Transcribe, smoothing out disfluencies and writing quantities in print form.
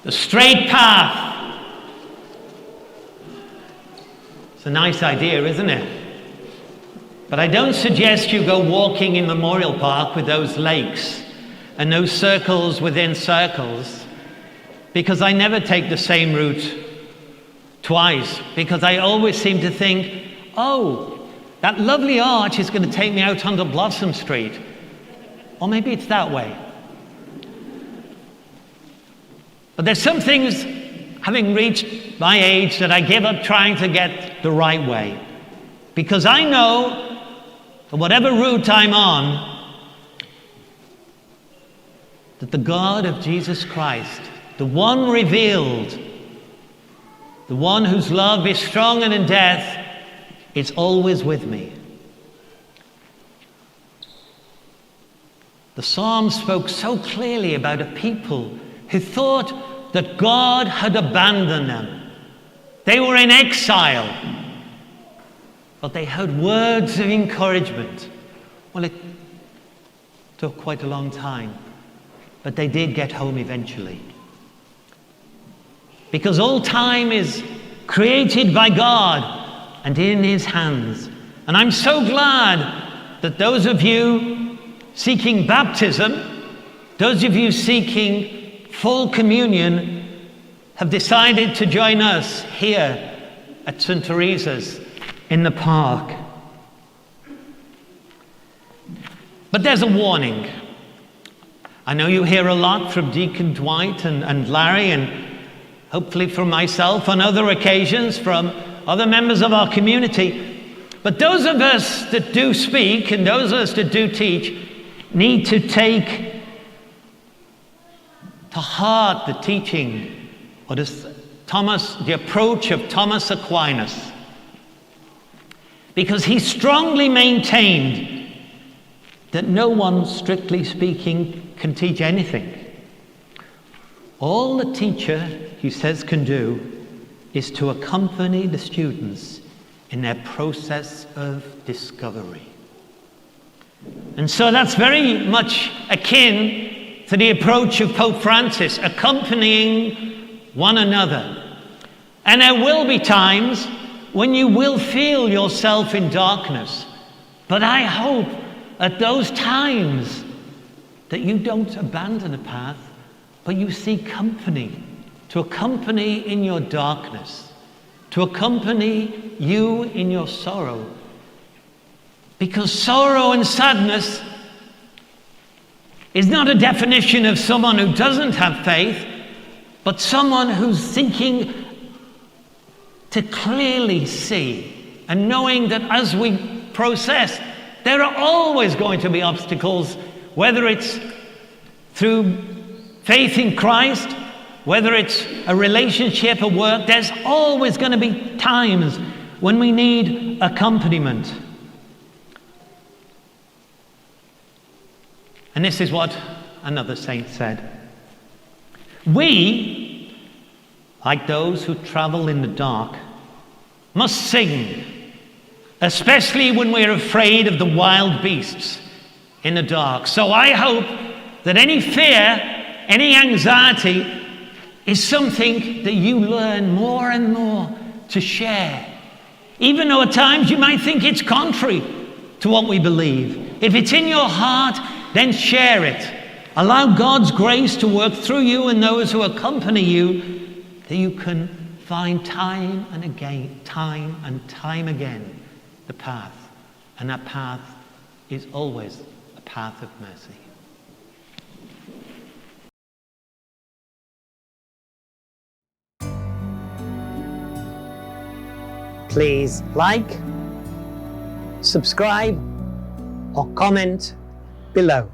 The straight path. It's a nice idea, isn't it? But I don't suggest you go walking in Memorial Park with those lakes and those circles within circles, because I never take the same route twice, because I always seem to think, oh, that lovely arch is going to take me out onto Blossom Street. Or maybe it's that way. But there's some things, having reached my age, that I give up trying to get the right way. Because I know that whatever route I'm on, that the God of Jesus Christ, the one revealed, the one whose love is strong and in death, is always with me. The Psalm spoke so clearly about a people who thought that God had abandoned them. They were in exile, but they heard words of encouragement. Well, it took quite a long time, but they did get home eventually. Because all time is created by God and in His hands. And I'm so glad that those of you seeking baptism, those of you seeking full communion, have decided to join us here at St. Teresa's in the park. But there's a warning. I know you hear a lot from Deacon Dwight and Larry, and hopefully from myself on other occasions, from other members of our community. But those of us that do speak and those of us that do teach need to take to heart the teaching, what is the approach of Thomas Aquinas. Because he strongly maintained that no one, strictly speaking, can teach anything. All the teacher, he says, can do is to accompany the students in their process of discovery. And so that's very much akin to the approach of Pope Francis, accompanying one another. And there will be times when you will feel yourself in darkness. But I hope at those times that you don't abandon a path, but you seek company, to accompany in your darkness, to accompany you in your sorrow. Because sorrow and sadness is not a definition of someone who doesn't have faith, but someone who's seeking to clearly see, and knowing that as we process, there are always going to be obstacles, whether it's through faith in Christ, whether it's a relationship, a work. There's always going to be times when we need accompaniment. And this is what another saint said. We, like those who travel in the dark, must sing, especially when we're afraid of the wild beasts in the dark. So I hope that any fear, any anxiety is something that you learn more and more to share. Even though at times you might think it's contrary to what we believe. If it's in your heart, then share it. Allow God's grace to work through you and those who accompany you, that you can find time and time again, the path. And that path is always a path of mercy. Please like, subscribe, or comment below.